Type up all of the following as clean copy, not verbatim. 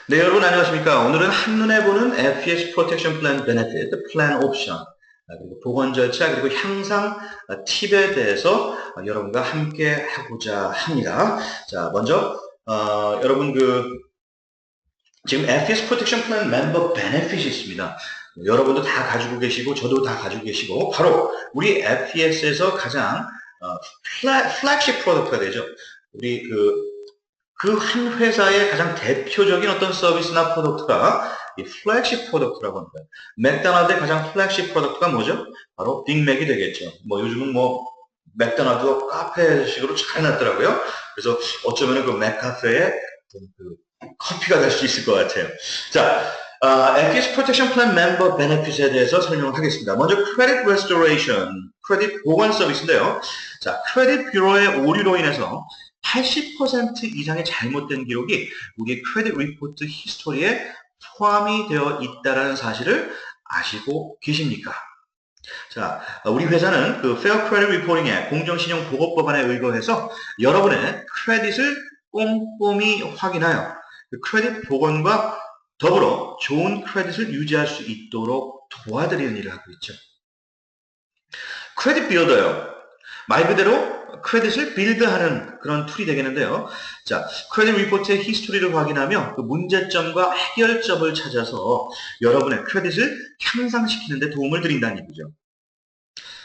네, 여러분 안녕하십니까? 오늘은 한눈에 보는 FES Protection Plan Benefit, Plan Option, 그리고 보건 절차, 그리고 향상 팁에 대해서 여러분과 함께 하고자 합니다. 자, 먼저, 여러분 지금 FES Protection Plan Member Benefit이 있습니다. 여러분도 다 가지고 계시고, 저도 다 가지고 계시고, 바로 우리 FES에서 가장 플래그십 프로덕트가 되죠. 우리 그 한 회사의 가장 대표적인 어떤 서비스나 프로덕트가 이 플래그십 프로덕트라고 합니다. 맥도날드의 가장 플래그십 프로덕트가 뭐죠? 바로 빅맥이 되겠죠. 뭐 요즘은 뭐 맥도날드가 카페식으로 잘 해놨더라고요. 그래서 어쩌면 그 맥카페의 커피가 될 수 있을 것 같아요. 자, FES Protection Plan Member Benefit에 대해서 설명을 하겠습니다. 먼저 Credit Restoration, 크레딧 보관 서비스인데요. 자, 크레딧 뷰로의 오류로 인해서 80% 이상의 잘못된 기록이 우리 크레딧 리포트 히스토리에 포함이 되어 있다는 사실을 아시고 계십니까? 자, 우리 회사는 그 Fair Credit Reporting의 공정신용보고법안에 의거해서 여러분의 크레딧을 꼼꼼히 확인하여 그 크레딧 복원과 더불어 좋은 크레딧을 유지할 수 있도록 도와드리는 일을 하고 있죠. 크레딧 빌더요. 말 그대로 크레딧을 빌드하는 그런 툴이 되겠는데요. 자, 크레딧 리포트의 히스토리를 확인하며 그 문제점과 해결점을 찾아서 여러분의 크레딧을 향상시키는 데 도움을 드린다는 얘기죠.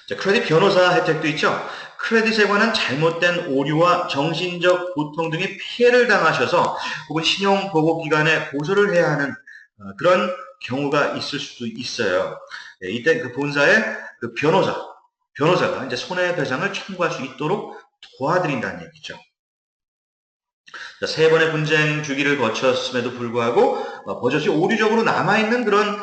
자, 크레딧 변호사 혜택도 있죠. 크레딧에 관한 잘못된 오류와 정신적 고통 등의 피해를 당하셔서 혹은 신용보고기관에 고소를 해야 하는 그런 경우가 있을 수도 있어요. 네, 이때 그 본사의 그 변호사가 이제 손해배상을 청구할 수 있도록 도와드린다는 얘기죠. 자, 세 번의 분쟁 주기를 거쳤음에도 불구하고 버젓이 오류적으로 남아있는 그런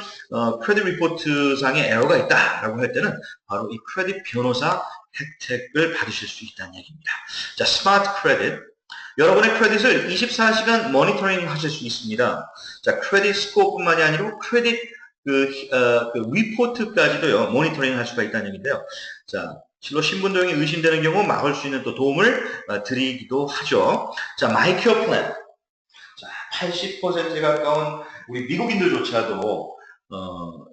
크레딧 리포트 상의 에러가 있다라고 할 때는 바로 이 크레딧 변호사 혜택을 받으실 수 있다는 얘기입니다. 자, 스마트 크레딧. 여러분의 크레딧을 24시간 모니터링 하실 수 있습니다. 자, 크레딧 스코어뿐만이 아니고 크레딧 리포트까지도요, 모니터링 할 수가 있다는 얘기인데요. 자, 실로 신분도용이 의심되는 경우 막을 수 있는 또 도움을 드리기도 하죠. 자, 마이큐어 플랜. 자, 80%에 가까운 우리 미국인들조차도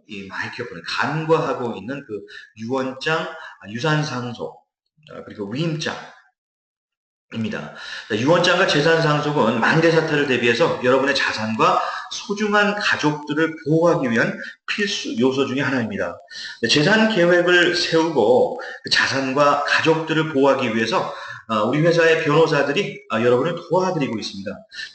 이 마이큐어 플랜 간과하고 있는 그 유언장, 유산상속, 그리고 위임장 입니다. 유언장과 재산상속은 만대 사태를 대비해서 여러분의 자산과 소중한 가족들을 보호하기 위한 필수 요소 중의 하나입니다. 재산 계획을 세우고 그 자산과 가족들을 보호하기 위해서 우리 회사의 변호사들이 여러분을 도와드리고 있습니다.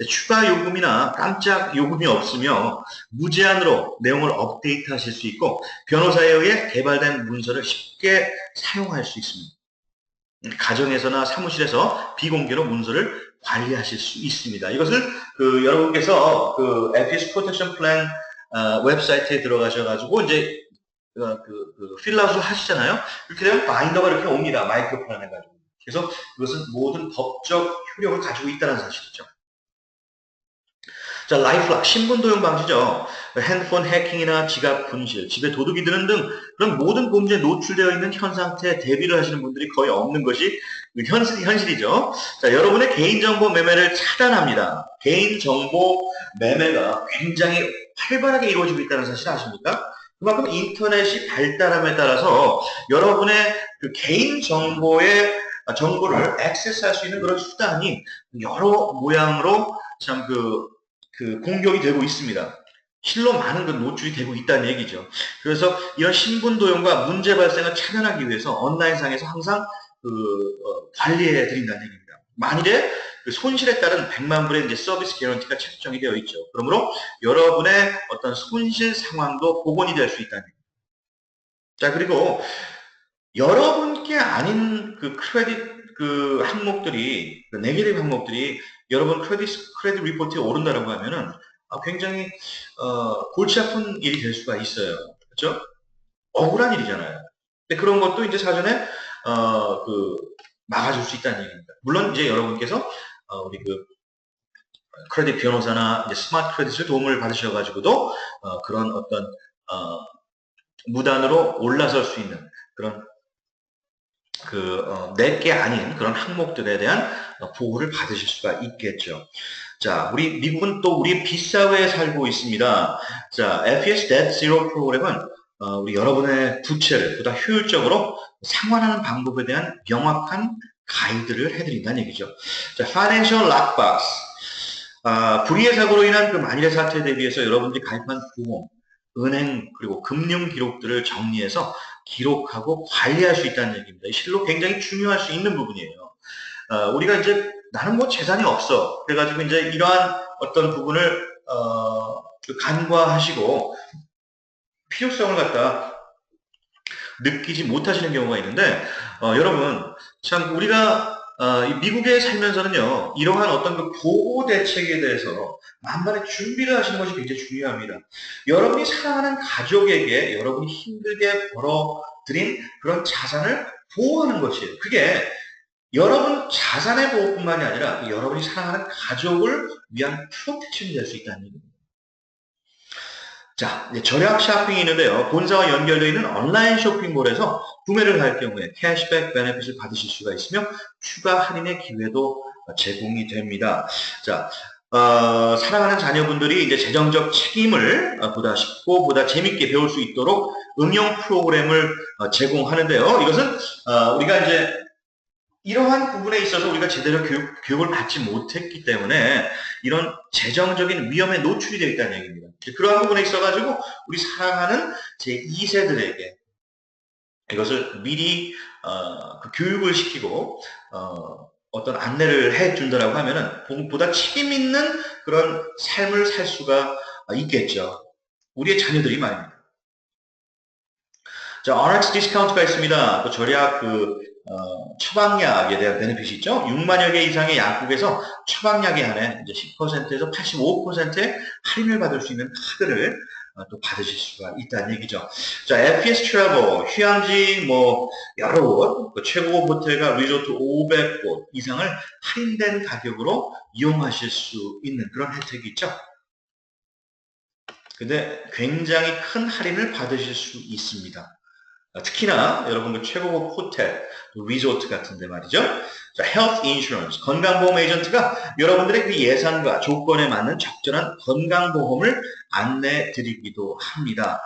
추가 요금이나 깜짝 요금이 없으며 무제한으로 내용을 업데이트하실 수 있고 변호사에 의해 개발된 문서를 쉽게 사용할 수 있습니다. 가정에서나 사무실에서 비공개로 문서를 관리하실 수 있습니다. 이것을 여러분께서 FES 프로텍션 플랜 웹사이트에 들어가셔가지고 이제 필라웃을 하시잖아요. 이렇게 되면 바인더가 이렇게 옵니다. 마이크로 플랜 해가지고. 그래서 그것은 모든 법적 효력을 가지고 있다는 사실이죠. 자, 라이프락, 신분도용 방지죠. 핸드폰 해킹이나 지갑 분실, 집에 도둑이 드는 등 그런 모든 범죄에 노출되어 있는 현 상태에 대비를 하시는 분들이 거의 없는 것이 현실이죠. 자, 여러분의 개인정보 매매를 차단합니다. 개인정보 매매가 굉장히 활발하게 이루어지고 있다는 사실 아십니까? 그만큼 인터넷이 발달함에 따라서 여러분의 그 개인정보의 정보를 액세스할 수 있는 그런 수단이 여러 모양으로 참 공격이 되고 있습니다. 실로 많은 노출이 되고 있다는 얘기죠. 그래서 이런 신분도용과 문제 발생을 차단하기 위해서 온라인상에서 항상 관리해 드린다는 얘기입니다. 만일에 손실에 따른 100만 불의 이제 서비스 개런티가 책정이 되어 있죠. 그러므로 여러분의 어떤 손실 상황도 복원이 될 수 있다는 얘기입니다. 자, 그리고 여러분께 아닌 크레딧 항목들이, 네게티브 항목들이 여러분 크레딧 리포트에 오른다라고 하면은 굉장히 골치 아픈 일이 될 수가 있어요. 그렇죠? 억울한 일이잖아요. 근데 그런 것도 이제 사전에 막아줄 수 있다는 얘기입니다. 물론 이제 여러분께서 우리 크레딧 변호사나 이제 스마트 크레딧을 도움을 받으셔가지고도 그런 어떤 무단으로 올라설 수 있는 그런 내게 아닌 그런 항목들에 대한 보호를 받으실 수가 있겠죠. 자, 우리 미국은 또 우리 빚사회에 살고 있습니다. 자, FES Debt Zero 프로그램은 우리 여러분의 부채를 보다 효율적으로 상환하는 방법에 대한 명확한 가이드를 해드린다는 얘기죠. 자, Financial Lockbox. 불의의 사고로 인한 그 만일의 사태에 대비해서 여러분들이 가입한 보험, 은행 그리고 금융 기록들을 정리해서 기록하고 관리할 수 있다는 얘기입니다. 실로 굉장히 중요할 수 있는 부분이에요. 우리가 이제 나는 뭐 재산이 없어. 그래가지고 이제 이러한 어떤 부분을 간과하시고 필요성을 갖다 느끼지 못하시는 경우가 있는데 여러분 참 우리가 미국에 살면서는요 이러한 어떤 그 보호 대책에 대해서 만반의 준비를 하시는 것이 굉장히 중요합니다. 여러분이 사랑하는 가족에게 여러분이 힘들게 벌어들인 그런 자산을 보호하는 것이에요. 그게 여러분 자산의 보호뿐만이 아니라 여러분이 사랑하는 가족을 위한 프로텍션이 될 수 있다는 얘기입니다. 자, 이제 절약 쇼핑이 있는데요. 본사와 연결되어 있는 온라인 쇼핑몰에서 구매를 할 경우에 캐시백 베네핏을 받으실 수가 있으며 추가 할인의 기회도 제공이 됩니다. 자, 사랑하는 자녀분들이 이제 재정적 책임을 보다 쉽고 보다 재밌게 배울 수 있도록 응용 프로그램을 제공하는데요. 이것은 우리가 이제 이러한 부분에 있어서 우리가 제대로 교육을 받지 못했기 때문에 이런 재정적인 위험에 노출이 되어 있다는 얘기입니다. 그러한 부분에 있어가지고 우리 사랑하는 제2세들에게 이것을 미리 그 교육을 시키고 어떤 안내를 해준다라고 하면은 보다 책임 있는 그런 삶을 살 수가 있겠죠. 우리의 자녀들이 말입니다. 자, RX 디스카운트가 있습니다. 또 절약 처방약에 대한 베네핏이 있죠. 6만여 개 이상의 약국에서 처방약에 한해 이제 10%에서 85%의 할인을 받을 수 있는 카드를 또 받으실 수가 있다는 얘기죠. 자, FES 트래블, 휴양지 뭐 여러 곳, 최고급 호텔과 리조트 500곳 이상을 할인된 가격으로 이용하실 수 있는 그런 혜택이 있죠. 근데 굉장히 큰 할인을 받으실 수 있습니다. 특히나 여러분 그 최고급 호텔, 리조트 같은 데 말이죠. 자, 헬스 인슈런스, 건강보험 에이전트가 여러분들의 그 예산과 조건에 맞는 적절한 건강보험을 안내 드리기도 합니다.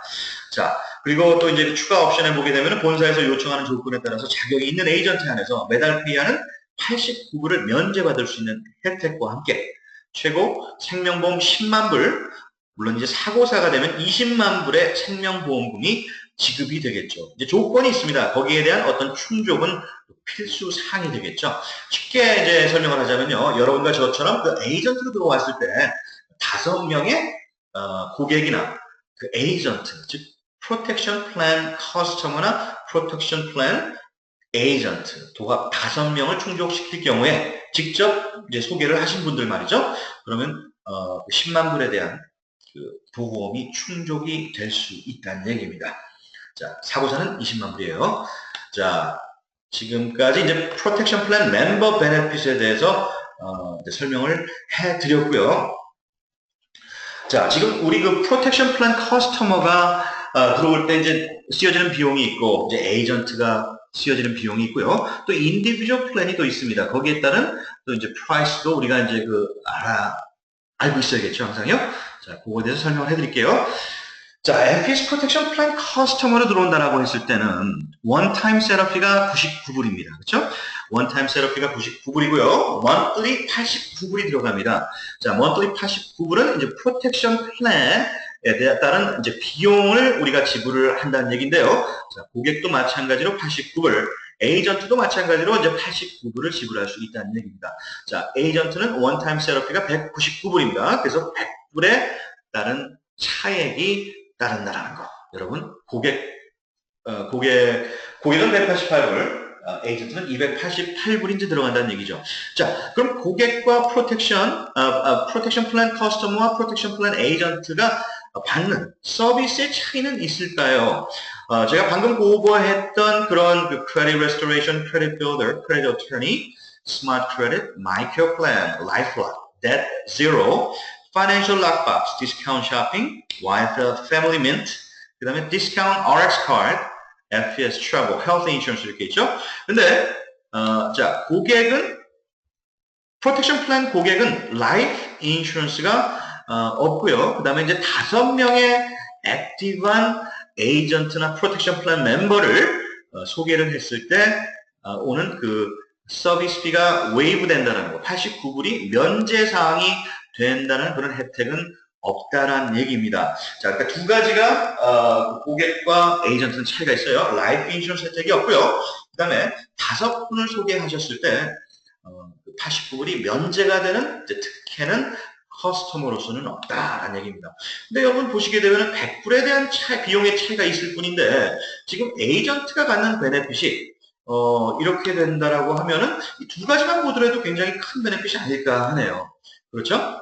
자, 그리고 또 이제 추가 옵션에 보게 되면 본사에서 요청하는 조건에 따라서 자격이 있는 에이전트 안에서 매달 페이하는 89불을 면제받을 수 있는 혜택과 함께 최고 생명보험 10만 불, 물론 이제 사고사가 되면 20만 불의 생명보험금이 지급이 되겠죠. 이제 조건이 있습니다. 거기에 대한 어떤 충족은 필수 사항이 되겠죠. 쉽게 이제 설명을 하자면요. 여러분과 저처럼 그 에이전트로 들어왔을 때 5명의 고객이나 그 에이전트, 즉 프로텍션 플랜 커스터머나 프로텍션 플랜 에이전트 도합 5명을 충족시킬 경우에 직접 이제 소개를 하신 분들 말이죠. 그러면 10만 불에 대한 그 보험이 충족이 될 수 있다는 얘기입니다. 자, 사고사는 20만 불이에요. 자, 지금까지 이제 프로텍션 플랜 멤버 베네핏에 대해서 이제 설명을 해드렸고요. 자, 지금 우리 그 프로텍션 플랜 커스터머가 들어올 때 이제 쓰여지는 비용이 있고 이제 에이전트가 쓰여지는 비용이 있고요. 또 인디비주얼 플랜이 또 있습니다. 거기에 따른 또 이제 프라이스도 우리가 이제 알고 있어야겠죠, 항상요. 자, 그거에 대해서 설명을 해드릴게요. 자, FES 프로텍션 플랜 커스터머로 들어온다라고 했을 때는 원타임 셋업비가 99불입니다. 그렇죠? 원타임 셋업비가 99불이고요. monthly 89불이 들어갑니다. 자, monthly 89불은 이제 프로텍션 플랜에 따른 이제 비용을 우리가 지불을 한다는 얘기인데요. 자, 고객도 마찬가지로 89불, 에이전트도 마찬가지로 이제 89불을 지불할 수 있다는 얘기입니다. 자, 에이전트는 원타임 셋업비가 199불입니다. 그래서 100불에 따른 차액이 따른다라는 거. 여러분, 고객은 188불, 에이전트는 288불인지 들어간다는 얘기죠. 자, 그럼 고객과 프로텍션 플랜 커스터머와 프로텍션 플랜 에이전트가 받는 서비스의 차이는 있을까요? 제가 방금 오버했던 그런 그 Credit Restoration, Credit Builder, Credit Attorney, Smart Credit, Micro Plan, LifeLock, Debt Zero, Financial Lockbox, Discount Shopping, YFL Family Mint, 그 다음에 Discount RX Card, FES Travel, Health Insurance 이렇게 있죠. 근데 자, 고객은 프로텍션 플랜 고객은 라이프 인슈런스가 없고요. 그 다음에 이제 5명의 액티브한 에이전트나 프로텍션 플랜 멤버를 소개를 했을 때 오는 그 서비스비가 웨이브 된다는 거, 89불이 면제사항이 된다는 그런 혜택은 없다라는 얘기입니다. 자, 그러니까 두 가지가 고객과 에이전트는 차이가 있어요. 라이프 인슈런스 혜택이 없고요. 그 다음에 5분을 소개하셨을 때 89불이 면제가 되는 특혜는 커스터머로서는 없다라는 얘기입니다. 근데 여러분 보시게 되면 100불에 대한 비용의 차이가 있을 뿐인데 지금 에이전트가 갖는 베네핏이 이렇게 된다라고 하면은 이 두 가지만 보더라도 굉장히 큰 베네핏이 아닐까 하네요. 그렇죠?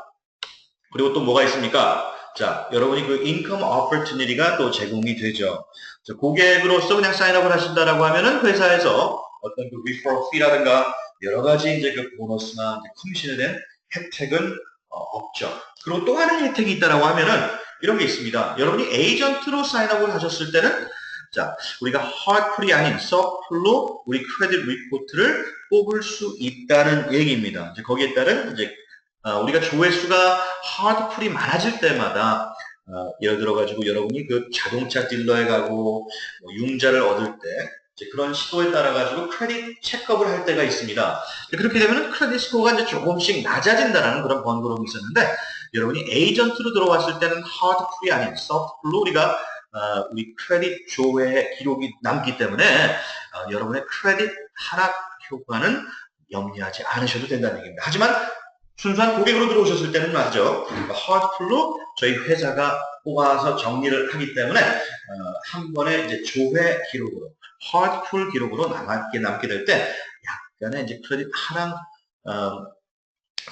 그리고 또 뭐가 있습니까? 자, 여러분이 그 인컴 오퍼튜니티가 또 제공이 되죠. 자, 고객으로서 그냥 사인업을 하신다라고 하면은 회사에서 어떤 그 리퍼럴 피라든가 여러 가지 이제 그 보너스나 커미션에 대한 혜택은 없죠. 그리고 또 하나의 혜택이 있다라고 하면은 이런 게 있습니다. 여러분이 에이전트로 사인업을 하셨을 때는 자, 우리가 하드풀이 아닌 서플로 우리 크레딧 리포트를 뽑을 수 있다는 얘기입니다. 이제 거기에 따른 이제 우리가 조회수가 하드풀이 많아질 때마다 예를 들어가지고 여러분이 그 자동차 딜러에 가고 뭐 융자를 얻을 때 이제 그런 시도에 따라 가지고 크레딧 체크업을 할 때가 있습니다. 그렇게 되면 크레딧 스코어가 이제 조금씩 낮아진다는 그런 번거로움이 있었는데 여러분이 에이전트로 들어왔을 때는 하드풀이 아닌 소프트풀로 우리가 우리 크레딧 조회 기록이 남기 때문에 여러분의 크레딧 하락 효과는 염려하지 않으셔도 된다는 얘기입니다. 하지만 순수한 고객으로 들어오셨을 때는 말이죠. 하드풀로 저희 회사가 뽑아서 정리를 하기 때문에 한 번에 이제 조회 기록으로 하드풀 기록으로 남게 될 때 약간의 이제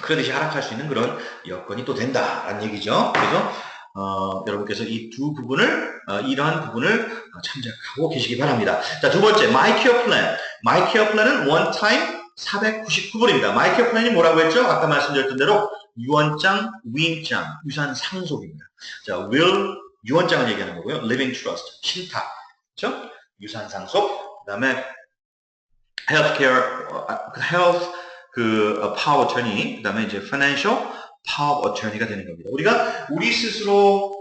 크레딧이 하락할 수 있는 그런 여건이 또 된다라는 얘기죠. 그래서 여러분께서 이 두 부분을 이러한 부분을 참작하고 계시기 바랍니다. 자, 두 번째 마이케어 플랜. 마이케어 플랜은 원타임 499불입니다. 마이케어 플랜이 뭐라고 했죠? 아까 말씀드렸던 대로 유언장, 위임장, 유산 상속입니다. 자, will 유언장을 얘기하는 거고요. living trust, 신탁, 그렇죠? 유산 상속, 그다음에 healthcare, health power attorney, 그다음에 이제 financial power attorney가 되는 겁니다. 우리가 우리 스스로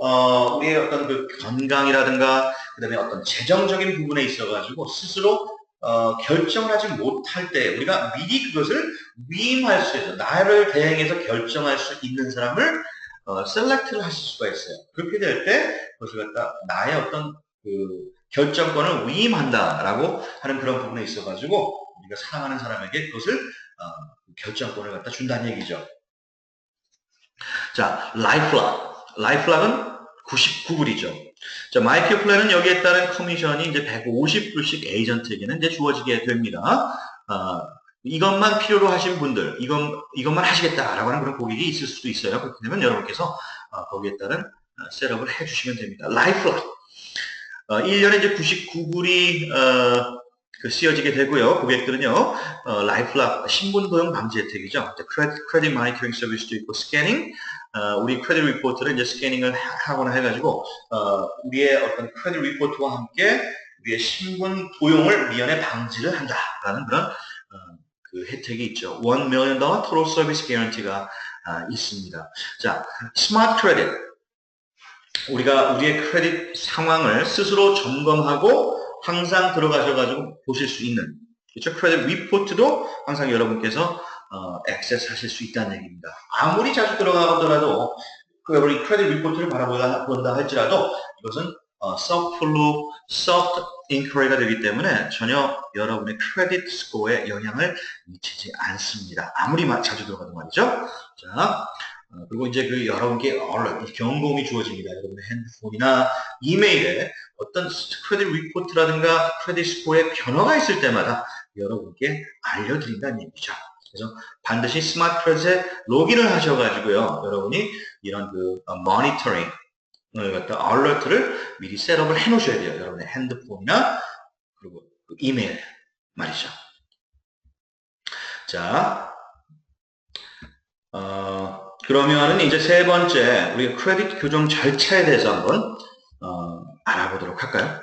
우리의 어떤 그 건강이라든가 그다음에 어떤 재정적인 부분에 있어가지고 스스로 결정을 하지 못할 때 우리가 미리 그것을 위임할 수 있어요. 나를 대행해서 결정할 수 있는 사람을 셀렉트를 하실 수가 있어요. 그렇게 될 때 그것을 갖다 나의 어떤 그 결정권을 위임한다라고 하는 그런 부분에 있어가지고 우리가 사랑하는 사람에게 그것을 결정권을 갖다 준다는 얘기죠. 자, 라이프락은 99불이죠. 자, 마이케어 플랜은 여기에 따른 커미션이 이제 150불씩 에이전트에게는 이제 주어지게 됩니다. 이것만 필요로 하신 분들, 이것만 하시겠다라고 하는 그런 고객이 있을 수도 있어요. 그렇게 되면 여러분께서 거기에 따른 셋업을 해주시면 됩니다. 라이프락. 1년에 이제 99불이 쓰여지게 되고요. 고객들은요, 라이프락 신분도용 방지 혜택이죠. 크레딧 마니터링 서비스도 있고, 스캐닝, 우리 크레딧 리포트를 이제 스캐닝을 하거나 해가지고, 우리의 어떤 크레딧 리포트와 함께 우리의 신분 도용을 미연에 방지를 한다라는 그런 그 혜택이 있죠. $1 million total service guarantee가 있습니다. 자, 스마트 크레딧. 우리가 우리의 크레딧 상황을 스스로 점검하고 항상 들어가셔가지고 보실 수 있는, 그렇죠? 크레딧 리포트도 항상 여러분께서 액세스 하실 수 있다는 얘기입니다. 아무리 자주 들어가더라도 우리 크레딧 리포트를 바라본다 할지라도 이것은 soft inquiry가 되기 때문에 전혀 여러분의 크레딧 스코어에 영향을 미치지 않습니다. 아무리 자주 들어가도 말이죠. 자, 그리고 이제 그 여러분께 경고음이 주어집니다. 여러분의 핸드폰이나 이메일에 어떤 크레딧 리포트라든가 크레딧 스코어에 변화가 있을 때마다 여러분께 알려드린다는 얘기죠. 그래서 반드시 스마트 크레딧에 로그인을 하셔가지고요. 여러분이 이런 그 모니터링 갖다 알러트를 미리 셋업을 해 놓으셔야 돼요. 여러분의 핸드폰이나 그리고 이메일 말이죠. 자, 그러면은 이제 세 번째 우리가 크레딧 교정 절차에 대해서 한번 알아보도록 할까요?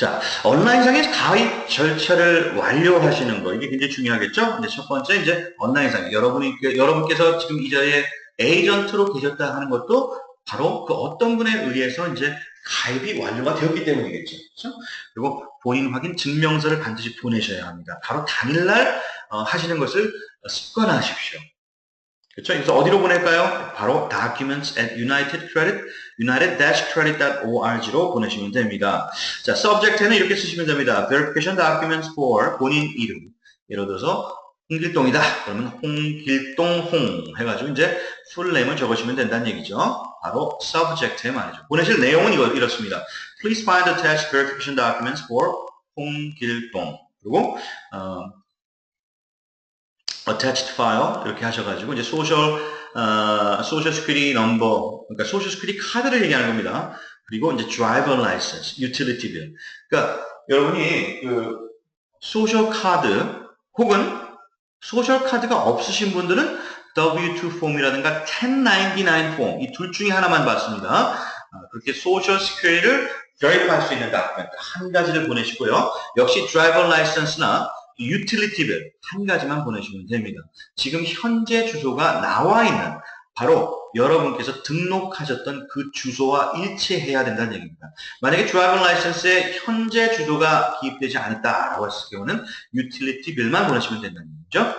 자, 온라인상의 가입 절차를 완료하시는 거, 이게 굉장히 중요하겠죠? 이제 첫 번째, 이제 온라인상, 여러분께서 지금 이 자리에 에이전트로 계셨다 하는 것도 바로 그 어떤 분에 의해서 이제 가입이 완료가 되었기 때문이겠죠. 그렇죠? 그리고 본인 확인 증명서를 반드시 보내셔야 합니다. 바로 당일날 하시는 것을 습관화하십시오. 그렇죠? 그래서 어디로 보낼까요? 바로 documents at united-credit.org로 보내시면 됩니다. 자, subject에는 이렇게 쓰시면 됩니다. verification documents for 본인 이름. 예를 들어서 홍길동이다. 그러면 홍길동홍 해가지고 이제 풀네임을 적으시면 된다는 얘기죠. 바로 subject에 말이죠. 보내실 내용은 이렇습니다. Please find attached verification documents for 홍길동. 그리고 attached file 이렇게 하셔가지고 이제 social security number, 그러니까 social security 카드를 얘기하는 겁니다. 그리고 이제 driver license, utility bill. 그러니까 여러분이 그 소셜 카드 혹은 소셜 카드가 없으신 분들은 W2 폼이라든가 1099 폼, 이 둘 중에 하나만 받습니다. 그렇게 소셜 시큐리티를 verify할 수 있는 다큐멘트 한 가지를 보내시고요. 역시 driver license나 유틸리티 빌 한 가지만 보내시면 됩니다. 지금 현재 주소가 나와 있는 바로 여러분께서 등록하셨던 그 주소와 일치해야 된다는 얘기입니다. 만약에 드라이버 라이선스에 현재 주소가 기입되지 않았다라고 했을 경우는 유틸리티 빌만 보내시면 된다는 얘기죠. 자,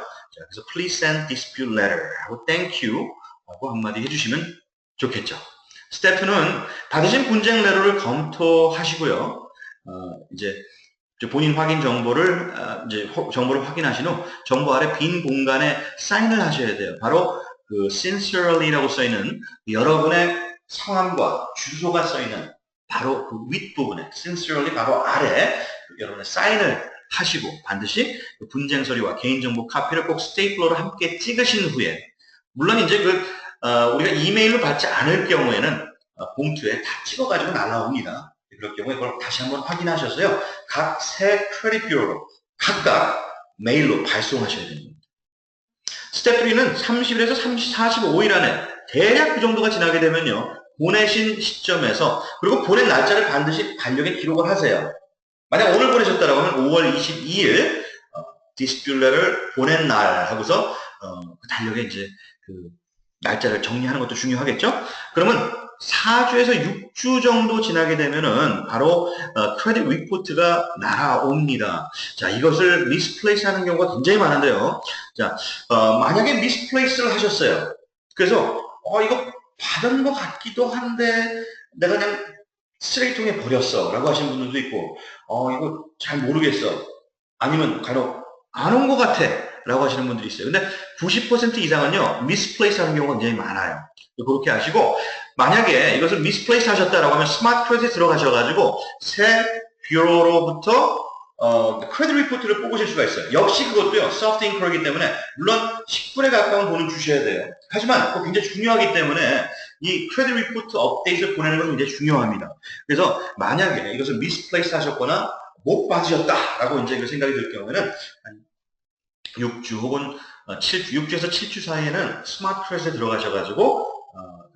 그래서 please send dispute letter 하고 thank you 하고 한마디 해주시면 좋겠죠. 스텝 2는 받으신 분쟁 레터를 검토하시고요. 이제 본인 확인 정보를 정보를 확인하신 후 정보 아래 빈 공간에 사인을 하셔야 돼요. 바로 그 sincerely라고 써 있는 여러분의 성함과 주소가 써 있는 바로 그 윗부분에 sincerely 바로 아래 여러분의 사인을 하시고 반드시 그 분쟁 서류와 개인정보 카피를 꼭 스테이플러로 함께 찍으신 후에 물론 이제 우리가 이메일로 받지 않을 경우에는 봉투에 다 찍어가지고 날라옵니다. 그럴 경우에 그걸 다시 한번 확인하셔서요. 각 세 크레딧 뷰로로 각각 메일로 발송하셔야 됩니다. 스텝 3는 30일에서 45일 안에 대략 그 정도가 지나게 되면요. 보내신 시점에서 그리고 보낸 날짜를 반드시 달력에 기록을 하세요. 만약 오늘 보내셨다고 하면 5월 22일 디스플레이를 보낸 날 하고서 그 달력에 이제 그 날짜를 정리하는 것도 중요하겠죠? 그러면 4주에서 6주 정도 지나게 되면은 바로 크레딧 리포트가 날아옵니다. 자, 이것을 미스플레이스 하는 경우가 굉장히 많은데요. 자, 만약에 미스플레이스를 하셨어요. 그래서 이거 받은 것 같기도 한데 내가 그냥 쓰레기통에 버렸어 라고 하시는 분들도 있고 이거 잘 모르겠어. 아니면 간혹 안 온 것 같아 라고 하시는 분들이 있어요. 근데 90% 이상은요, 미스플레이스 하는 경우가 굉장히 많아요. 그렇게 하시고, 만약에 이것을 미스플레이스 하셨다라고 하면 스마트 크레딧에 들어가셔가지고, 새 뷰로로부터, 크레딧 리포트를 뽑으실 수가 있어요. 역시 그것도요, 소프트 인크이기 때문에, 물론 10분에 가까운 돈을 주셔야 돼요. 하지만, 그거 굉장히 중요하기 때문에, 이 크레딧 리포트 업데이트를 보내는 것은 굉장히 중요합니다. 그래서, 만약에 이것을 미스플레이스 하셨거나, 못 받으셨다라고 이제 생각이 들 경우에는, 6주 혹은 7주, 6주에서 7주 사이에는 스마트 크레딧에 들어가셔가지고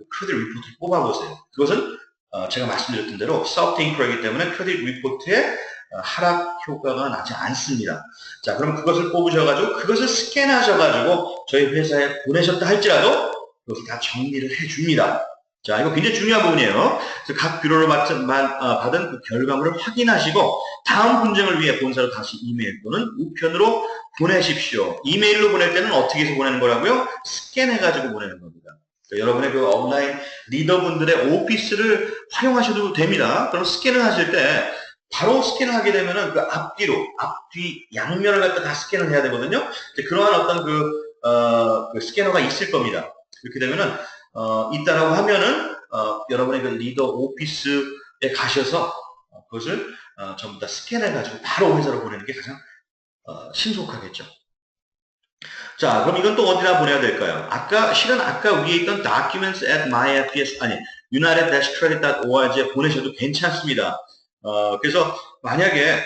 크레딧 리포트를 뽑아보세요. 그것은 제가 말씀드렸던 대로 소프트 인크이기 때문에 크레딧 리포트에 하락 효과가 나지 않습니다. 자, 그럼 그것을 뽑으셔가지고 그것을 스캔하셔가지고 저희 회사에 보내셨다 할지라도 그것을 다 정리를 해줍니다. 자, 이거 굉장히 중요한 부분이에요. 그래서 각 뷰로를 받은 그 결과물을 확인하시고 다음 분쟁을 위해 본사로 다시 이메일 또는 우편으로 보내십시오. 이메일로 보낼 때는 어떻게 해서 보내는 거라고요? 스캔해가지고 보내는 겁니다. 그러니까 여러분의 그 온라인 리더분들의 오피스를 활용하셔도 됩니다. 그럼 스캔을 하실 때 바로 스캔을 하게 되면은 그 앞뒤 양면을 갖다 다 스캔을 해야 되거든요. 그러한 어떤 그 스캐너가 있을 겁니다. 이렇게 되면은 있다라고 하면은 여러분의 그 리더 오피스에 가셔서 그것을 전부 다 스캔해가지고 바로 회사로 보내는 게 가장 신속하겠죠. 자, 그럼 이건 또 어디다 보내야 될까요? 실은 아까 위에 있던 documents at myFS united-credit.org에 보내셔도 괜찮습니다. 그래서 만약에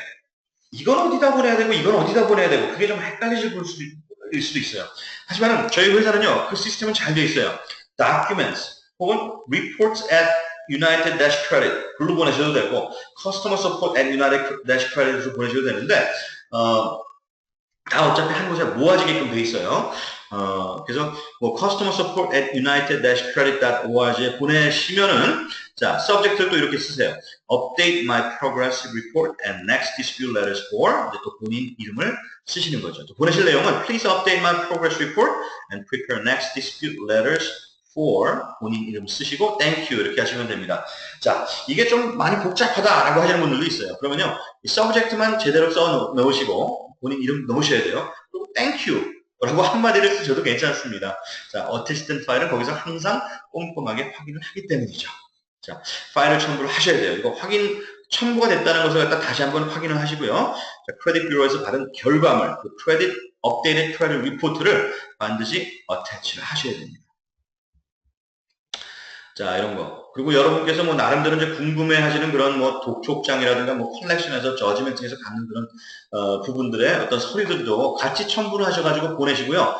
이건 어디다 보내야 되고 이건 어디다 보내야 되고 그게 좀 헷갈리실 수도 있어요. 하지만 저희 회사는요, 그 시스템은 잘 되어 있어요. documents 혹은 reports at United-Credit 글로 보내셔도 되고 Customer Support at United-Credit으로 보내셔도 되는데 다 어차피 한 곳에 모아지게끔 돼 있어요. 그래서 뭐 customer support at united-credit.org에 보내시면은 자, subject를 또 이렇게 쓰세요. Update my progress report and next dispute letters for 이제 또 본인 이름을 쓰시는 거죠. 또 보내실 내용은 please update my progress report and prepare next dispute letters for 본인 이름 쓰시고 thank you 이렇게 하시면 됩니다. 자, 이게 좀 많이 복잡하다라고 하시는 분들도 있어요. 그러면요, 이 subject만 제대로 써 넣으시고 본인 이름 넣으셔야 돼요. 그리고 thank you 라고 한마디를 쓰셔도 괜찮습니다. 자, attested 파일은 거기서 항상 꼼꼼하게 확인을 하기 때문이죠. 자, 파일을 첨부를 하셔야 돼요. 이거 확인, 첨부가 됐다는 것을 갖다 다시 한번 확인을 하시고요. 자, 크레딧 뷰로에서 받은 결과물, 그 크레딧, 업데이트 크레딧 리포트를 반드시 어태치를 하셔야 됩니다. 자, 이런 거. 그리고 여러분께서 뭐 나름대로 이제 궁금해 하시는 그런 뭐 독촉장이라든가 뭐 컬렉션에서 저지멘트에서 갖는 그런 부분들의 어떤 서류들도 같이 첨부를 하셔가지고 보내시고요.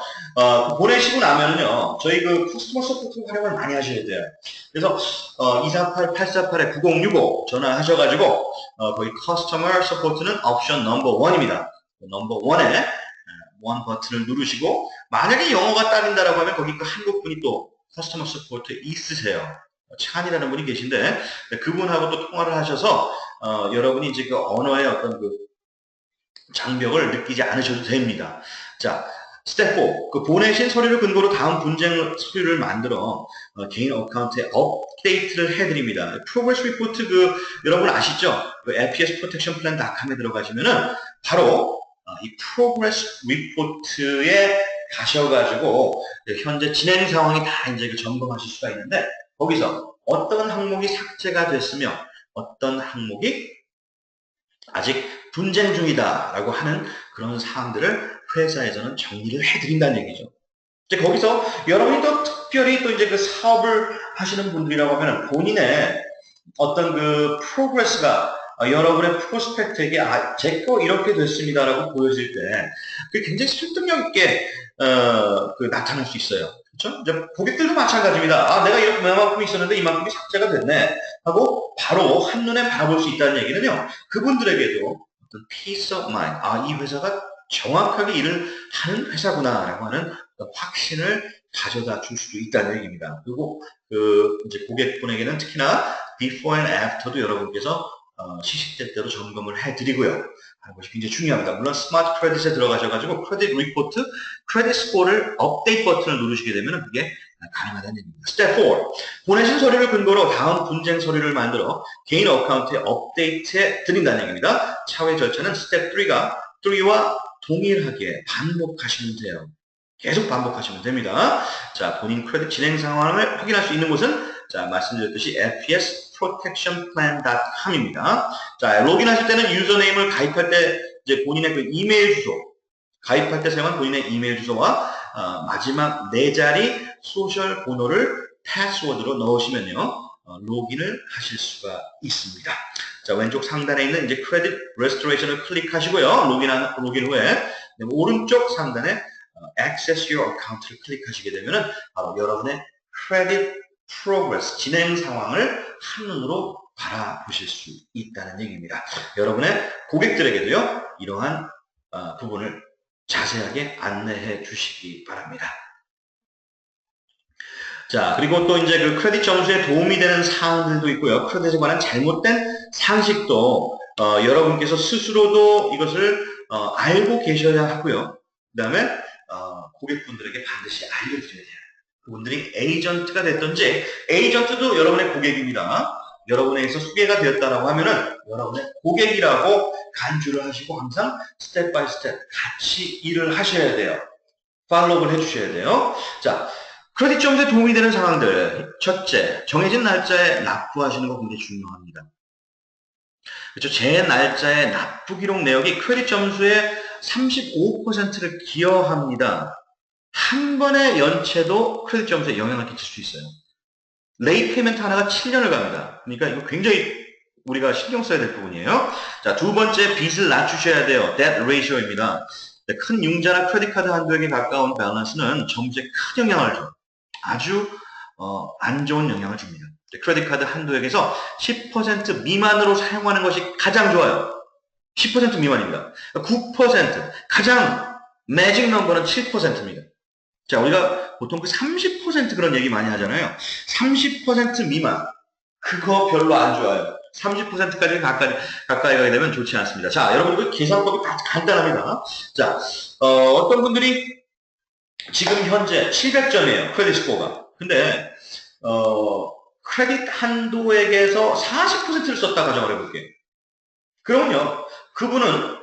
보내시고 나면은요, 저희 그 커스터머 서포트 활용을 많이 하셔야 돼요. 그래서 248-848-9065 전화하셔가지고 거기 커스터머 서포트는 옵션 넘버 1입니다. 넘버 1에 원 버튼을 누르시고 만약에 영어가 딸린다라고 하면 거기 그 한국 분이 또 커스터머 서포트에 있으세요. 찬이라는 분이 계신데 그분하고 또 통화를 하셔서 여러분이 이제 그 언어의 어떤 그 장벽을 느끼지 않으셔도 됩니다. 자, 스텝 4. 그 보내신 서류를 근거로 다음 분쟁 서류를 만들어 개인 어카운트에 업데이트를 해드립니다. 프로그레스 리포트 여러분 아시죠? 그 fspprotectionplan.com에 들어가시면은 바로 이 프로그레스 리포트에 가셔가지고 현재 진행 상황이 다 이제 점검하실 수가 있는데 거기서 어떤 항목이 삭제가 됐으며 어떤 항목이 아직 분쟁 중이다라고 하는 그런 사항들을 회사에서는 정리를 해드린다는 얘기죠. 이제 거기서 여러분이 또 특별히 또 이제 그 사업을 하시는 분들이라고 하면 본인의 어떤 그 프로그레스가 여러분의 프로스펙트에게 제 거 이렇게 됐습니다라고 보여질 때 그게 굉장히 설득력 있게 나타날 수 있어요. 그렇죠? 이제 고객들도 마찬가지입니다. 내가 이만큼 있었는데 이만큼이 삭제가 됐네 하고 바로 한눈에 바라볼 수 있다는 얘기는요. 그분들에게도 어떤 peace of mind, 이 회사가 정확하게 일을 하는 회사구나라고 하는 확신을 가져다 줄 수도 있다는 얘기입니다. 그리고 이제 고객분에게는 특히나 before and after도 여러분께서 시시때때로 점검을 해드리고요. 하는 것이 굉장히 중요합니다. 물론 스마트 크레딧에 들어가셔가지고 크레딧 리포트, 크레딧 스코어를 업데이트 버튼을 누르시게 되면 그게 가능하다는 얘기입니다. 스텝 4. 보내신 서류를 근거로 다음 분쟁 서류를 만들어 개인 어카운트에 업데이트해 드린다는 얘기입니다. 차후의 절차는 스텝 3와 동일하게 반복하시면 돼요. 계속 반복하시면 됩니다. 자, 본인 크레딧 진행 상황을 확인할 수 있는 곳은 자, 말씀드렸듯이 fsprotectionplan.com입니다. 자, 로그인하실 때는 유저네임을 가입할 때 이제 본인의 그 이메일 주소, 가입할 때 사용한 본인의 이메일 주소와 마지막 4자리 소셜 번호를 패스워드로 넣으시면요. 로그인을 하실 수가 있습니다. 자, 왼쪽 상단에 있는 이제 크레딧 레스토레이션을 클릭하시고요. 로그인 후에 오른쪽 상단에 Access Your Account를 클릭하시게 되면은 바로 여러분의 크레딧 프로그레스, 진행 상황을 한눈으로 바라보실 수 있다는 얘기입니다. 여러분의 고객들에게도요, 이러한 부분을 자세하게 안내해 주시기 바랍니다. 자, 그리고 또 이제 그 크레딧 점수에 도움이 되는 사항들도 있고요. 크레딧에 관한 잘못된 상식도 여러분께서 스스로도 이것을 알고 계셔야 하고요. 그 다음에 고객분들에게 반드시 알려드려야 돼요. 그분들이 에이전트가 됐든지 에이전트도 여러분의 고객입니다. 여러분에게서 소개가 되었다라고 하면은 여러분의 고객이라고 간주를 하시고 항상 스텝 바이 스텝 같이 일을 하셔야 돼요. 팔로우를 해주셔야 돼요. 자, 크레딧 점수에 도움이 되는 상황들. 첫째, 정해진 날짜에 납부하시는 거 굉장히 중요합니다. 그렇죠. 제 날짜의 납부 기록 내역이 크레딧 점수의 35%를 기여합니다. 한 번의 연체도 크레딧 점수에 영향을 끼칠 수 있어요. 레이트 페이먼트 하나가 7년을 갑니다. 그러니까 이거 굉장히 우리가 신경 써야 될 부분이에요. 자, 두 번째, 빚을 낮추셔야 돼요. Debt ratio입니다. 큰 융자나 크레딧 카드 한도액에 가까운 밸런스는 점수에 큰 영향을 줘요. 아주 안 좋은 영향을 줍니다. 크레딧 카드 한도액에서 10% 미만으로 사용하는 것이 가장 좋아요. 10% 미만입니다. 9%, 가장 매직 넘버는 7%입니다. 자, 우리가 보통 그 30% 그런 얘기 많이 하잖아요. 30% 미만. 그거 별로 안 좋아요. 30%까지 가까이 가게 되면 좋지 않습니다. 자, 여러분, 계산법이 간단합니다. 자, 어떤 분들이 지금 현재 700점이에요. 크레딧 스코어가. 근데, 크레딧 한도액에서 40%를 썼다 가정을 해볼게요. 그러면요, 그분은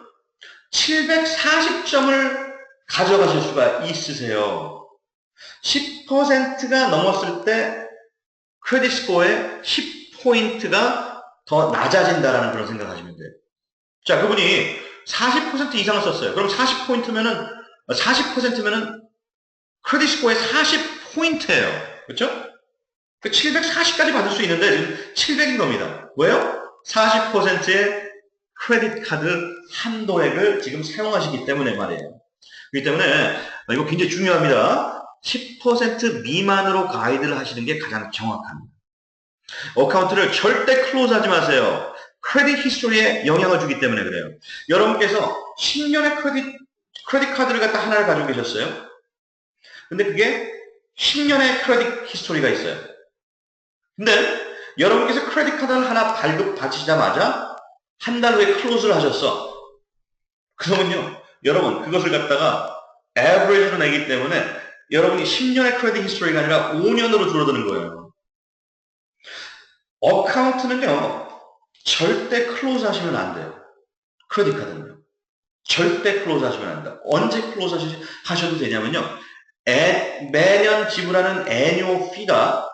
740점을 가져가실 수가 있으세요. 10%가 넘었을 때 크레딧 스코어의 10포인트가 더 낮아진다라는 그런 생각하시면 돼요. 자, 그분이 40% 이상을 썼어요. 그럼 40%면은 크레딧 스코어의 40포인트예요. 그렇죠? 그 740까지 받을 수 있는데 지금 700인 겁니다. 왜요? 40%의 크레딧 카드 한도액을 지금 사용하시기 때문에 말이에요. 그렇기 때문에 이거 굉장히 중요합니다. 10% 미만으로 가이드를 하시는 게 가장 정확합니다. 어카운트를 절대 클로즈하지 마세요. 크레딧 히스토리에 영향을 주기 때문에 그래요. 여러분께서 10년의 크레딧 카드를 갖다 하나를 가지고 계셨어요. 근데 그게 10년의 크레딧 히스토리가 있어요. 근데 여러분께서 크레딧 카드를 하나 받으시자마자 한 달 후에 클로즈를 하셨어. 그러면요, 여러분 그것을 갖다가 에버리지로 내기 때문에 여러분이 10년의 크레딧 히스토리가 아니라 5년으로 줄어드는 거예요. 어카운트는요, 절대 클로즈 하시면 안 돼요. 크레딧 카드는요. 절대 클로즈 하시면 안 돼요. 언제 클로즈 하셔도 되냐면요, 매년 지불하는 애뉴얼 피가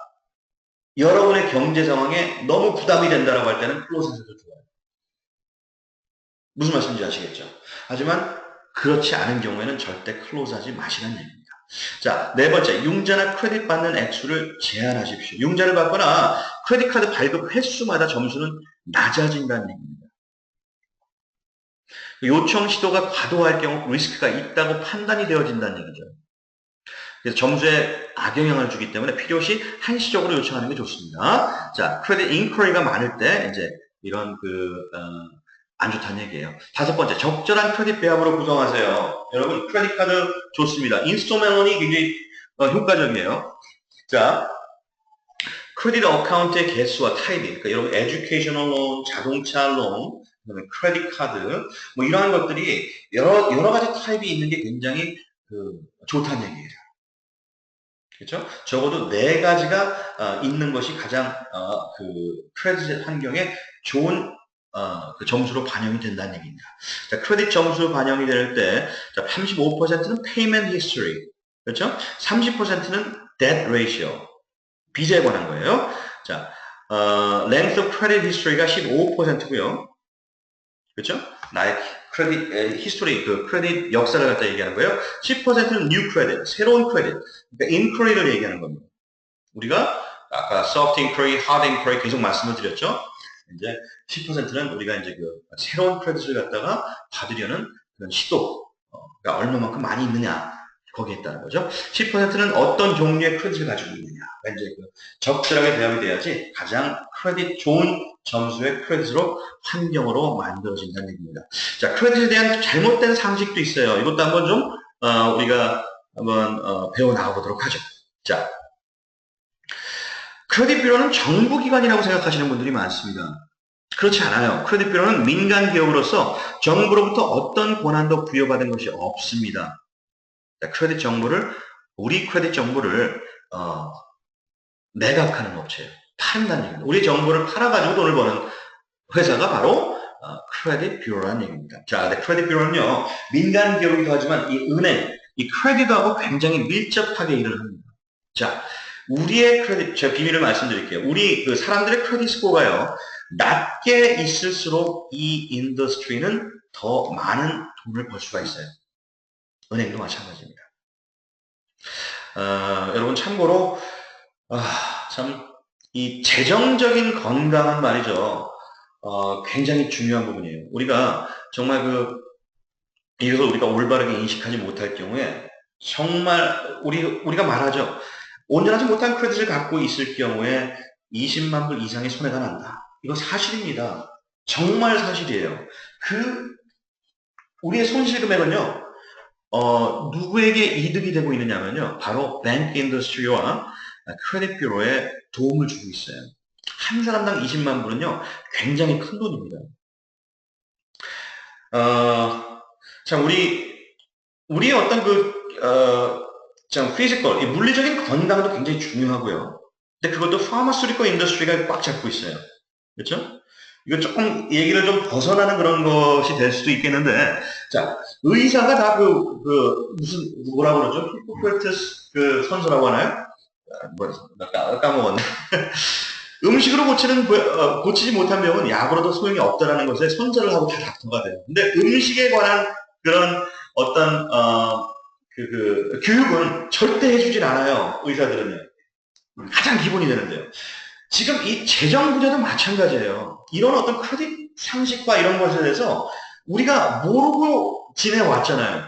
여러분의 경제 상황에 너무 부담이 된다라고 할 때는 클로즈해도 좋아요. 무슨 말씀인지 아시겠죠? 하지만 그렇지 않은 경우에는 절대 클로즈하지 마시라는 얘기입니다. 자, 네 번째, 융자나 크레딧 받는 액수를 제한하십시오. 융자를 받거나 크레딧 카드 발급 횟수마다 점수는 낮아진다는 얘기입니다. 요청 시도가 과도할 경우 리스크가 있다고 판단이 되어진다는 얘기죠. 그래서 점수에 악영향을 주기 때문에 필요시 한시적으로 요청하는 게 좋습니다. 자, 크레딧 인쿼리가 많을 때 이제 이런 안 좋다는 얘기예요. 다섯 번째, 적절한 크레딧 배합으로 구성하세요. 여러분, 크레딧 카드 좋습니다. 인스톨멘트이 굉장히 효과적이에요. 자, 크레딧 어카운트의 개수와 타입이, 그러니까 여러분, 에듀케이셔널 론, 자동차 론, 그다음에 크레딧 카드, 뭐 이러한 것들이 여러 가지 타입이 있는 게 굉장히 좋다는 얘기예요. 그렇죠? 적어도 네 가지가 있는 것이 가장 크레딧 환경에 좋은 그 점수로 반영이 된다는 얘기입니다. 자, 크레딧 점수 반영이 될 때, 35%는 payment history, 그렇죠? 30%는 debt ratio, 빚에 관한 거예요. 자, length of credit history가 15%고요. 그렇죠? 나의 크레딧 히스토리, 그 크레딧 역사를 갖다 얘기하는 거예요. 10%는 new credit, 새로운 크레딧, 그러니까 inquiry를 얘기하는 겁니다. 우리가 아까 soft inquiry, hard inquiry 계속 말씀을 드렸죠. 이제 10%는 우리가 이제 새로운 크레딧을 갖다가 받으려는 그런 시도, 그러니까 얼마만큼 많이 있느냐 거기에 있다는 거죠. 10%는 어떤 종류의 크레딧을 가지고 있느냐, 그러니까 이제 적절하게 대응이 돼야지 가장 크레딧 좋은 점수의 크레딧으로 환경으로 만들어진다는 얘기입니다. 자, 크레딧에 대한 잘못된 상식도 있어요. 이것도 한번 좀 우리가 한번 배워 나가보도록 하죠. 자, 크레딧 뷰로는 정부기관이라고 생각하시는 분들이 많습니다. 그렇지 않아요. 크레딧 뷰로는 민간 기업으로서 정부로부터 어떤 권한도 부여받은 것이 없습니다. 자, 우리 크레딧 정보를 매각하는 업체예요. 판다는 얘기입니다. 우리 정보를 팔아가지고 돈을 버는 회사가 바로 크레딧 뷰로라는 얘기입니다. 자, 크레딧 뷰로는요, 민간 기업이기도 하지만 이 크레딧하고 굉장히 밀접하게 일을 합니다. 자, 우리의 크레딧, 제가 비밀을 말씀드릴게요. 우리 사람들의 크레딧 스코어가요, 낮게 있을수록 이 인더스트리는 더 많은 돈을 벌 수가 있어요. 은행도 마찬가지입니다. 여러분 참고로 참 이 재정적인 건강은 말이죠. 굉장히 중요한 부분이에요. 우리가 정말 이것을 우리가 올바르게 인식하지 못할 경우에 정말 우리가 말하죠. 온전하지 못한 크레딧을 갖고 있을 경우에 20만 불 이상의 손해가 난다. 이거 사실입니다. 정말 사실이에요. 우리의 손실 금액은요, 누구에게 이득이 되고 있느냐면요, 바로 뱅크 인더스트리와 크레딧 뷰로에 도움을 주고 있어요. 한 사람당 20만 불은요, 굉장히 큰 돈입니다. 자, 우리의 어떤 참, 피지컬, 물리적인 건강도 굉장히 중요하고요. 근데 그것도 파마스리컬 인더스트리가 꽉 잡고 있어요. 그렇죠? 이거 조금 얘기를 좀 벗어나는 그런 것이 될 수도 있겠는데, 자, 의사가 다 무슨, 뭐라고 그러죠? 히포크라테스 선서라고 하나요? 까먹었네. 음식으로 고치지 못한 병은 약으로도 소용이 없다라는 것에 선서를 하고 다 닥터가 돼요. 근데 음식에 관한 그런 어떤, 교육은 절대 해주진 않아요. 의사들은요. 가장 기본이 되는데요. 지금 이 재정 부자도 마찬가지예요. 이런 어떤 크레딧 상식과 이런 것에 대해서 우리가 모르고 지내왔잖아요.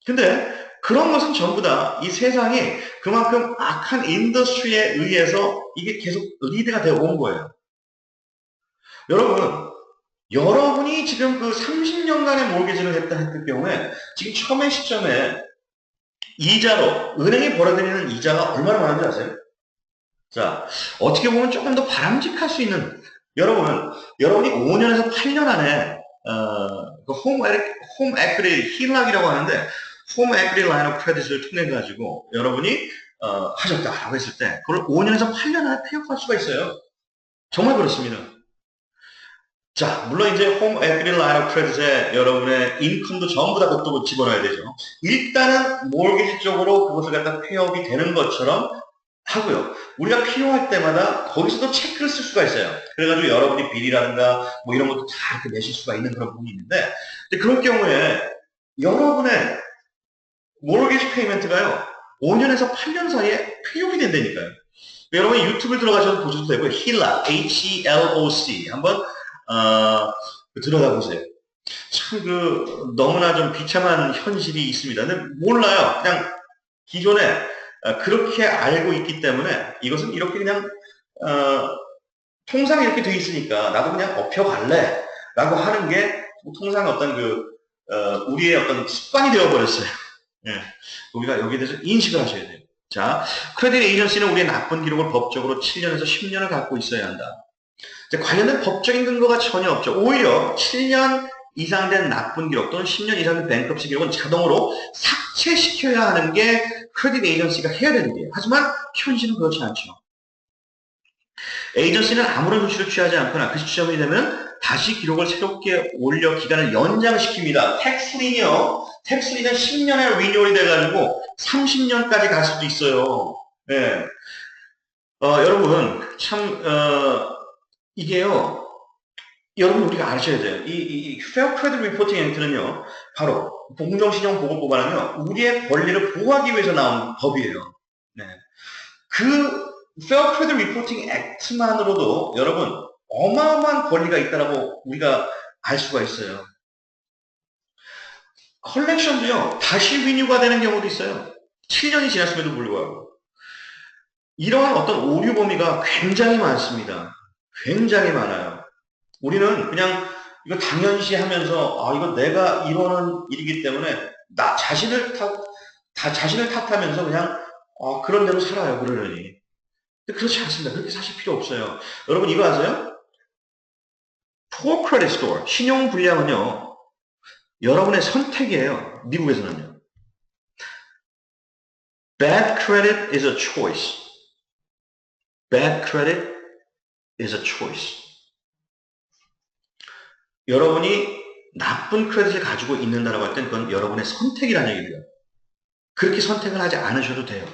근데 그런 것은 전부 다 이 세상이 그만큼 악한 인더스트리에 의해서 이게 계속 리드가 되어 온 거예요. 여러분이 지금 그 30년간의 몰기지를 했을 경우에 지금 처음의 시점에 이자로 은행에 벌어들이는 이자가 얼마나 많은지 아세요? 자, 어떻게 보면 조금 더 바람직할 수 있는 여러분이 5년에서 8년 안에 홈 에퀴티 힐락이라고 하는데 홈 에퀴티 라인 오브 크레딧을 통해 가지고 여러분이 하셨다라고 했을 때 그걸 5년에서 8년 안에 페이업할 수가 있어요. 정말 그렇습니다. 자, 물론 이제 홈 에퀴티 라인 오브 크레딧에 여러분의 인컴도 전부 다 그것도 집어넣어야 되죠. 일단은 몰기지 쪽으로 그것을 갖다 페이업이 되는 것처럼 하고요. 우리가 필요할 때마다 거기서도 체크를 쓸 수가 있어요. 그래가지고 여러분이 비리라든가 뭐 이런 것도 다 이렇게 내실 수가 있는 그런 부분이 있는데 그럴 경우에 여러분의 모르게지 페이먼트가요 5년에서 8년 사이에 페이업이 된다니까요. 여러분이 유튜브에 들어가셔서 보셔도 되고요. 힐락, H-E-L-O-C 한번 들여다보세요. 참 너무나 좀 비참한 현실이 있습니다. 근데 몰라요. 그냥 기존에 그렇게 알고 있기 때문에 이것은 이렇게 그냥 통상 이렇게 돼 있으니까 나도 그냥 업혀갈래 라고 하는 게 통상 어떤 우리의 어떤 습관이 되어버렸어요. 예. 우리가 여기에 대해서 인식을 하셔야 돼요. 자, 크레딧 에이전시는 우리의 나쁜 기록을 법적으로 7년에서 10년을 갖고 있어야 한다. 관련된 법적인 근거가 전혀 없죠. 오히려 7년 이상 된 나쁜 기록 또는 10년 이상 된 뱅크럽시 기록은 자동으로 삭제시켜야 하는 게 크레딧 에이전시가 해야 되는 거예요. 하지만 현실은 그렇지 않죠. 에이전시는 아무런 조치를 취하지 않거나 그 시점이 되면 다시 기록을 새롭게 올려 기간을 연장시킵니다. 텍스린은 10년에 리뉴얼이 돼가지고 30년까지 갈 수도 있어요. 네. 여러분 참 이게요. 여러분 우리가 아셔야 돼요. 이 Fair Credit Reporting Act는요. 바로 공정신용보고법안은요. 우리의 권리를 보호하기 위해서 나온 법이에요. 네. 그 Fair Credit Reporting Act만으로도 여러분 어마어마한 권리가 있다라고 우리가 알 수가 있어요. 컬렉션도요. 다시 리뉴가 되는 경우도 있어요. 7년이 지났음에도 불구하고. 이러한 어떤 오류 범위가 굉장히 많습니다. 굉장히 많아요. 우리는 그냥 이거 당연시 하면서 이거 내가 이러는 일이기 때문에 자신을 탓하면서 그냥 그런 대로 살아요. 그러려니. 근데 그렇지 않습니다. 그렇게 사실 필요 없어요. 여러분 이거 아세요? Poor Credit Score, 신용불량은요. 여러분의 선택이에요. 미국에서는요. Bad credit is a choice. Bad credit is a choice. 여러분이 나쁜 크레딧을 가지고 있는다라고 할 땐 그건 여러분의 선택이라는 얘기입니다. 그렇게 선택을 하지 않으셔도 돼요.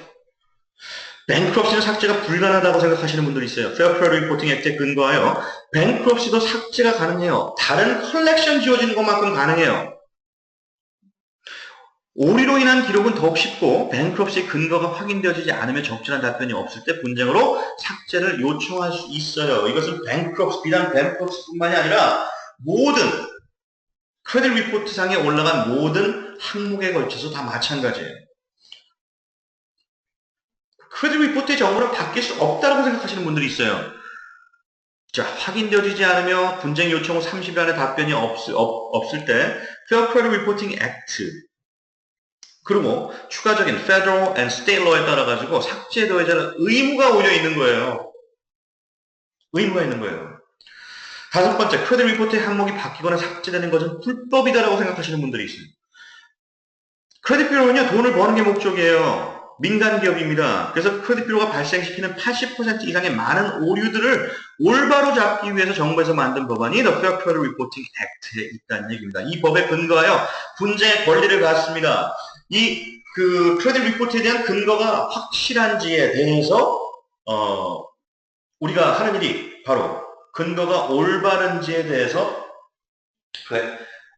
뱅크럽시는 삭제가 불가능하다고 생각하시는 분들이 있어요. Fair Credit Reporting Act에 근거하여 뱅크럽시도 삭제가 가능해요. 다른 컬렉션 지워지는 것만큼 가능해요. 오류로 인한 기록은 더욱 쉽고 뱅크럽시 근거가 확인되어지지 않으며 적절한 답변이 없을 때 분쟁으로 삭제를 요청할 수 있어요. 이것은 비단 뱅크럽시뿐만이 아니라 모든 크레딧 리포트상에 올라간 모든 항목에 걸쳐서 다 마찬가지예요. 크레딧 리포트의 정보는 바뀔 수 없다고 생각하시는 분들이 있어요. 자, 확인되어지지 않으며 분쟁 요청 후 30일 안에 답변이 없을 때 Fair Credit Reporting Act 그리고 추가적인 Federal and State Law에 따라 가지고 삭제에 더해질 의무가 오려 있는 거예요. 의무가 있는 거예요. 다섯 번째, 크레딧 리포트의 항목이 바뀌거나 삭제되는 것은 불법이다라고 생각하시는 분들이 있어요. 크레딧 뷰로는요, 돈을 버는 게 목적이에요. 민간 기업입니다. 그래서 크레딧 뷰로가 발생시키는 80% 이상의 많은 오류들을 올바로 잡기 위해서 정부에서 만든 법안이 The Fair Credit Reporting Act에 있다는 얘기입니다. 이 법에 근거하여 분쟁의 권리를 갖습니다. 크레딧 리포트에 대한 근거가 확실한지에 대해서 우리가 하는 일이 바로 근거가 올바른지에 대해서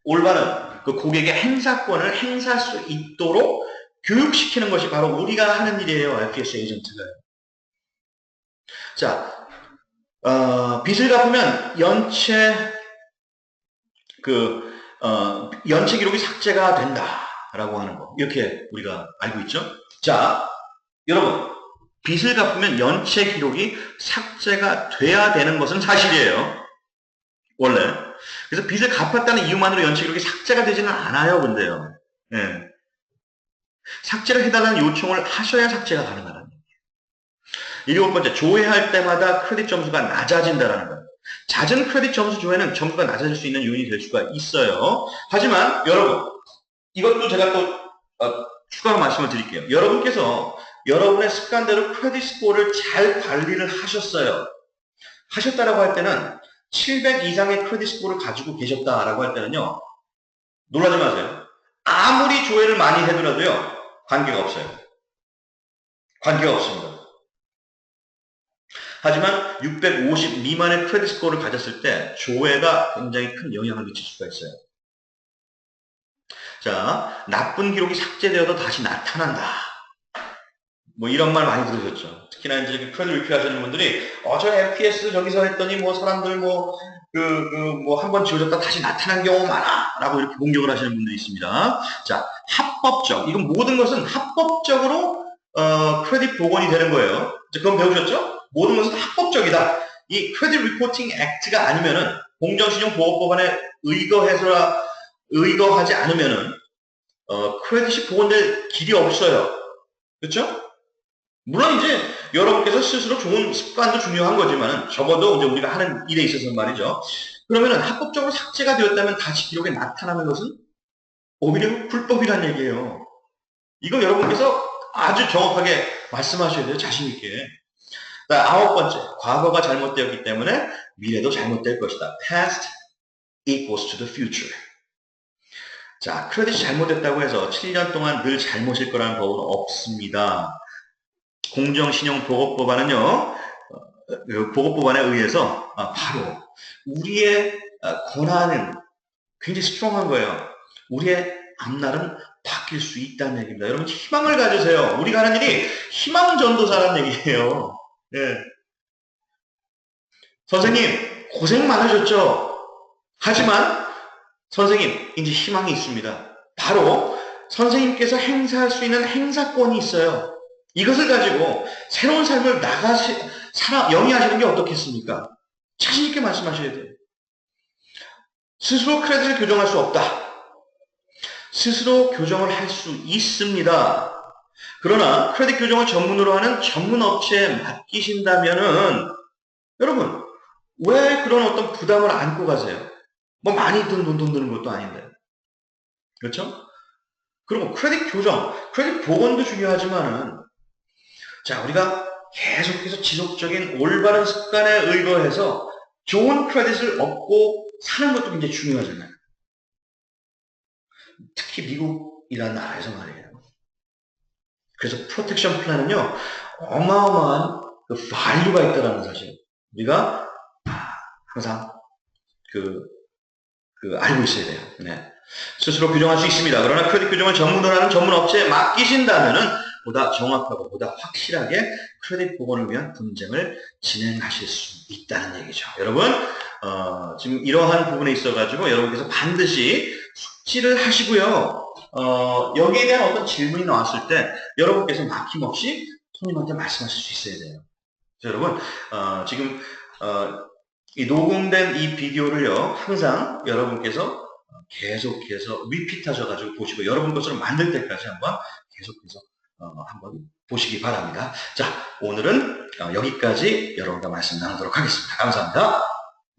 올바른 그 고객의 행사권을 행사할 수 있도록 교육시키는 것이 바로 우리가 하는 일이에요. FS 에이전트가. 자, 빚을 갚으면 연체 기록이 삭제가 된다라고 하는 거. 이렇게 우리가 알고 있죠. 자, 여러분, 빚을 갚으면 연체 기록이 삭제가 돼야 되는 것은 사실이에요. 원래. 그래서 빚을 갚았다는 이유만으로 연체 기록이 삭제가 되지는 않아요, 근데요. 예. 삭제를 해달라는 요청을 하셔야 삭제가 가능하다는 얘기예요. 일곱 번째, 조회할 때마다 크레딧 점수가 낮아진다는 거예요. 잦은 크레딧 점수 조회는 점수가 낮아질 수 있는 요인이 될 수가 있어요. 하지만 여러분, 이것도 제가 또 추가로 말씀을 드릴게요. 여러분께서 여러분의 습관대로 크레딧 스코어를 잘 관리를 하셨어요. 하셨다라고 할 때는 700 이상의 크레딧 스코어를 가지고 계셨다라고 할 때는요. 놀라지 마세요. 아무리 조회를 많이 해더라도요. 관계가 없어요. 관계가 없습니다. 하지만 650 미만의 크레딧 스코어를 가졌을 때 조회가 굉장히 큰 영향을 미칠 수가 있어요. 자, 나쁜 기록이 삭제되어도 다시 나타난다. 뭐 이런 말 많이 들으셨죠. 특히나 이제 크레딧 리뷰 하시는 분들이 저 MPS 저기서 했더니 뭐 사람들 한 번 지워졌다 다시 나타난 경우 많아 라고 이렇게 공격을 하시는 분들이 있습니다. 자, 합법적. 이건 모든 것은 합법적으로 크레딧 복원이 되는 거예요. 그건 배우셨죠? 모든 것은 합법적이다. 이 크레딧 리포팅 액트가 아니면은 공정신용보호법안에 의거하지 않으면은 크레딧이 복원될 길이 없어요. 그렇죠? 물론 이제 여러분께서 스스로 좋은 습관도 중요한 거지만 적어도 이제 우리가 하는 일에 있어서 말이죠. 그러면은 합법적으로 삭제가 되었다면 다시 기록에 나타나는 것은 오히려 불법이라는 얘기예요. 이거 여러분께서 아주 정확하게 말씀하셔야 돼요. 자신 있게. 아홉 번째, 과거가 잘못되었기 때문에 미래도 잘못될 것이다. Past equals to the future. 자, 크레딧이 잘못됐다고 해서 7년 동안 늘 잘못일 거라는 법은 없습니다. 공정신용보고법안은요, 보고법안에 의해서 바로 우리의 권한은 굉장히 스트롱한 거예요. 우리의 앞날은 바뀔 수 있다는 얘기입니다. 여러분 희망을 가지세요. 우리가 하는 일이 희망전도사라는 얘기예요. 네. 선생님 고생 많으셨죠? 하지만 선생님 이제 희망이 있습니다. 바로 선생님께서 행사할 수 있는 행사권이 있어요. 이것을 가지고 새로운 삶을 영위하시는 게 어떻겠습니까? 자신 있게 말씀하셔야 돼요. 스스로 크레딧을 교정할 수 없다. 스스로 교정을 할 수 있습니다. 그러나 크레딧 교정을 전문으로 하는 전문 업체에 맡기신다면은 여러분 왜 그런 어떤 부담을 안고 가세요? 뭐 많이 돈 드는 것도 아닌데. 그렇죠? 그리고 크레딧 교정, 크레딧 복원도 중요하지만은 자, 우리가 계속해서 지속적인 올바른 습관에 의거해서 좋은 크레딧을 얻고 사는 것도 굉장히 중요하잖아요. 특히 미국이라는 나라에서 말이에요. 그래서 프로텍션 플랜은요, 어마어마한 그 value 있다는 사실. 우리가 항상 알고 있어야 돼요. 네. 스스로 교정할 수 있습니다. 그러나 크레딧 교정을 전문으로 하는 전문 업체에 맡기신다면은 보다 정확하고 보다 확실하게 크레딧 복원을 위한 분쟁을 진행하실 수 있다는 얘기죠. 여러분, 지금 이러한 부분에 있어가지고 여러분께서 반드시 숙지를 하시고요. 여기에 대한 어떤 질문이 나왔을 때 여러분께서 막힘없이 손님한테 말씀하실 수 있어야 돼요. 자, 여러분, 지금 이 녹음된 이 비디오를요, 항상 여러분께서 계속해서 리피트 하셔가지고 보시고, 여러분 것으로 만들 때까지 한번 계속해서 한번 보시기 바랍니다. 자, 오늘은 여기까지 여러분과 말씀 나누도록 하겠습니다. 감사합니다.